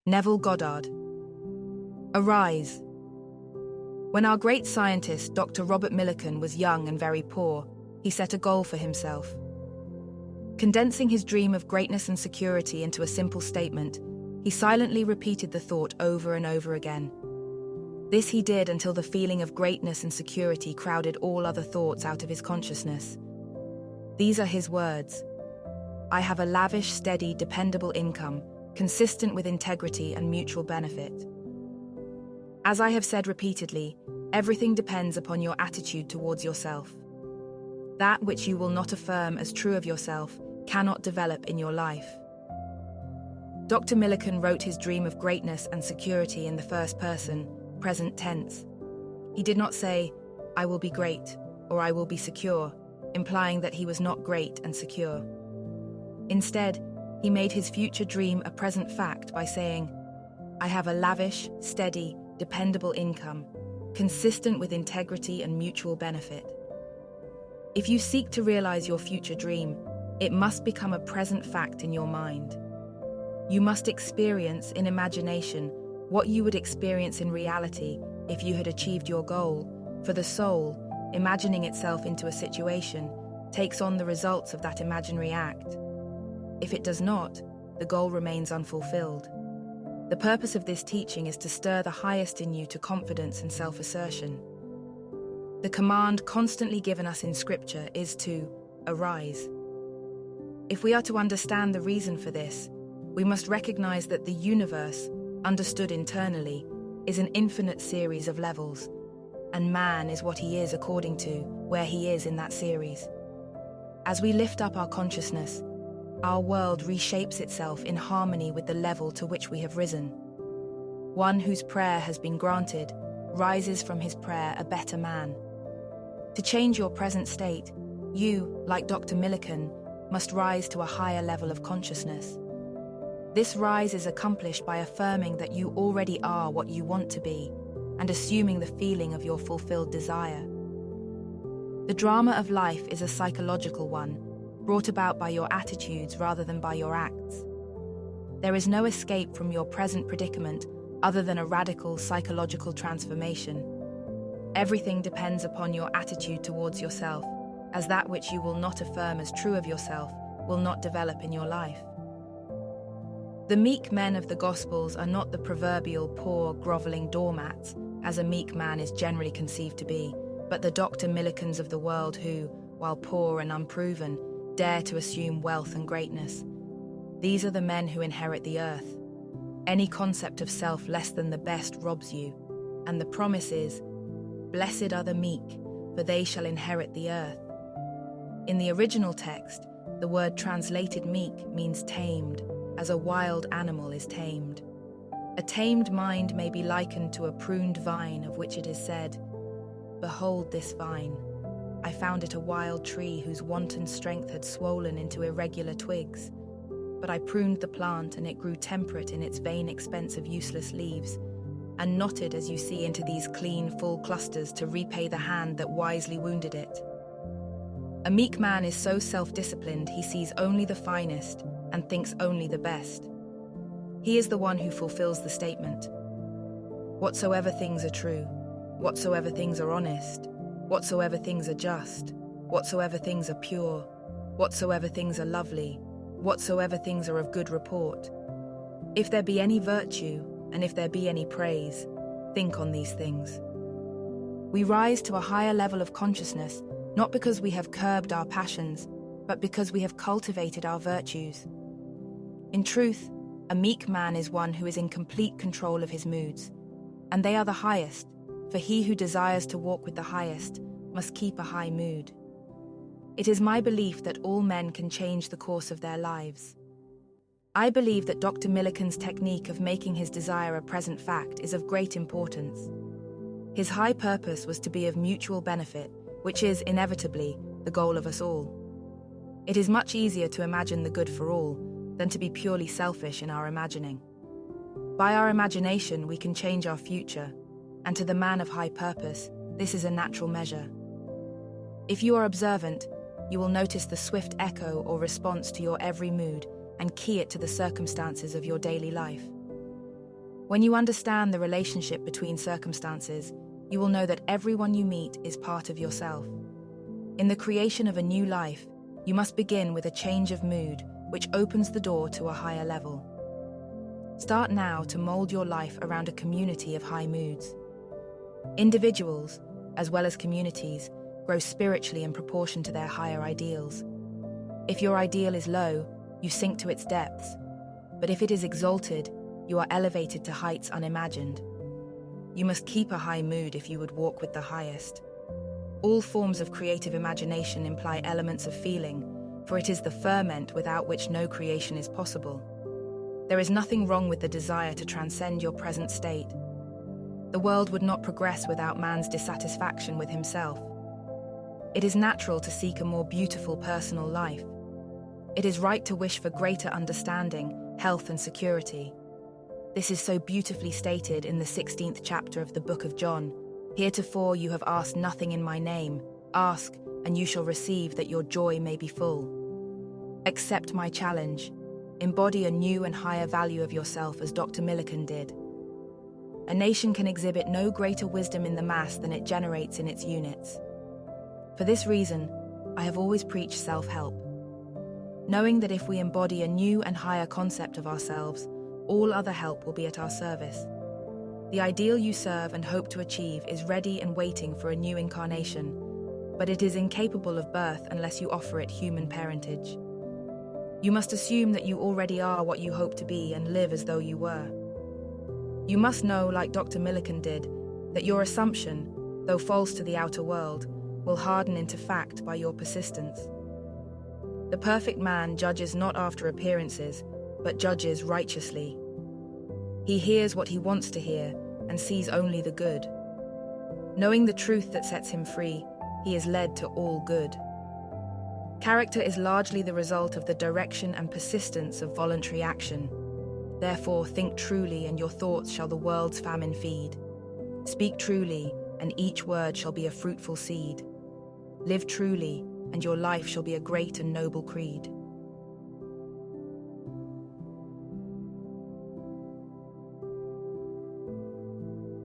Neville Goddard. Arise. When our great scientist, Dr. Robert Millikan, was young and very poor, he set a goal for himself. Condensing his dream of greatness and security into a simple statement, he silently repeated the thought over and over again. This he did until the feeling of greatness and security crowded all other thoughts out of his consciousness. These are his words. I have a lavish, steady, dependable income, consistent with integrity and mutual benefit. As I have said repeatedly, everything depends upon your attitude towards yourself. That which you will not affirm as true of yourself cannot develop in your life. Dr. Millikan wrote his dream of greatness and security in the first person, present tense. He did not say, I will be great, or I will be secure, implying that he was not great and secure. Instead, he made his future dream a present fact by saying, I have a lavish, steady, dependable income, consistent with integrity and mutual benefit. If you seek to realize your future dream, it must become a present fact in your mind. You must experience in imagination what you would experience in reality if you had achieved your goal, for the soul, imagining itself into a situation, takes on the results of that imaginary act. If it does not, the goal remains unfulfilled. The purpose of this teaching is to stir the highest in you to confidence and self-assertion. The command constantly given us in Scripture is to arise. If we are to understand the reason for this, we must recognize that the universe, understood internally, is an infinite series of levels, and man is what he is according to where he is in that series. As we lift up our consciousness, our world reshapes itself in harmony with the level to which we have risen. One whose prayer has been granted rises from his prayer a better man. To change your present state, you, like Dr. Millikan, must rise to a higher level of consciousness. This rise is accomplished by affirming that you already are what you want to be and assuming the feeling of your fulfilled desire. The drama of life is a psychological one, brought about by your attitudes rather than by your acts. There is no escape from your present predicament other than a radical psychological transformation. Everything depends upon your attitude towards yourself, as that which you will not affirm as true of yourself will not develop in your life. The meek men of the Gospels are not the proverbial poor, groveling doormats, as a meek man is generally conceived to be, but the Dr. Millikans of the world who, while poor and unproven, dare to assume wealth and greatness. These are the men who inherit the earth. Any concept of self less than the best robs you, and the promise is, blessed are the meek, for they shall inherit the earth. In the original text, the word translated meek means tamed, as a wild animal is tamed. A tamed mind may be likened to a pruned vine of which it is said, behold this vine. I found it a wild tree whose wanton strength had swollen into irregular twigs. But I pruned the plant and it grew temperate in its vain expense of useless leaves, and knotted as you see into these clean, full clusters to repay the hand that wisely wounded it. A meek man is so self-disciplined he sees only the finest and thinks only the best. He is the one who fulfills the statement, whatsoever things are true, whatsoever things are honest, whatsoever things are just, whatsoever things are pure, whatsoever things are lovely, whatsoever things are of good report. If there be any virtue, and if there be any praise, think on these things. We rise to a higher level of consciousness, not because we have curbed our passions, but because we have cultivated our virtues. In truth, a meek man is one who is in complete control of his moods, and they are the highest, for he who desires to walk with the highest must keep a high mood. It is my belief that all men can change the course of their lives. I believe that Dr. Millikan's technique of making his desire a present fact is of great importance. His high purpose was to be of mutual benefit, which is, inevitably, the goal of us all. It is much easier to imagine the good for all than to be purely selfish in our imagining. By our imagination, we can change our future, and to the man of high purpose, this is a natural measure. If you are observant, you will notice the swift echo or response to your every mood and key it to the circumstances of your daily life. When you understand the relationship between circumstances, you will know that everyone you meet is part of yourself. In the creation of a new life, you must begin with a change of mood, which opens the door to a higher level. Start now to mold your life around a community of high moods. Individuals, as well as communities, grow spiritually in proportion to their higher ideals. If your ideal is low, you sink to its depths, but if it is exalted, you are elevated to heights unimagined. You must keep a high mood if you would walk with the highest. All forms of creative imagination imply elements of feeling, for it is the ferment without which no creation is possible. There is nothing wrong with the desire to transcend your present state. The world would not progress without man's dissatisfaction with himself. It is natural to seek a more beautiful personal life. It is right to wish for greater understanding, health and security. This is so beautifully stated in the 16th chapter of the book of John. Heretofore you have asked nothing in my name. Ask, and you shall receive, that your joy may be full. Accept my challenge. Embody a new and higher value of yourself as Dr. Millikan did. A nation can exhibit no greater wisdom in the mass than it generates in its units. For this reason, I have always preached self-help. Knowing that if we embody a new and higher concept of ourselves, all other help will be at our service. The ideal you serve and hope to achieve is ready and waiting for a new incarnation, but it is incapable of birth unless you offer it human parentage. You must assume that you already are what you hope to be and live as though you were. You must know, like Dr. Millikan did, that your assumption, though false to the outer world, will harden into fact by your persistence. The perfect man judges not after appearances, but judges righteously. He hears what he wants to hear and sees only the good. Knowing the truth that sets him free, he is led to all good. Character is largely the result of the direction and persistence of voluntary action. Therefore, think truly, and your thoughts shall the world's famine feed. Speak truly, and each word shall be a fruitful seed. Live truly, and your life shall be a great and noble creed.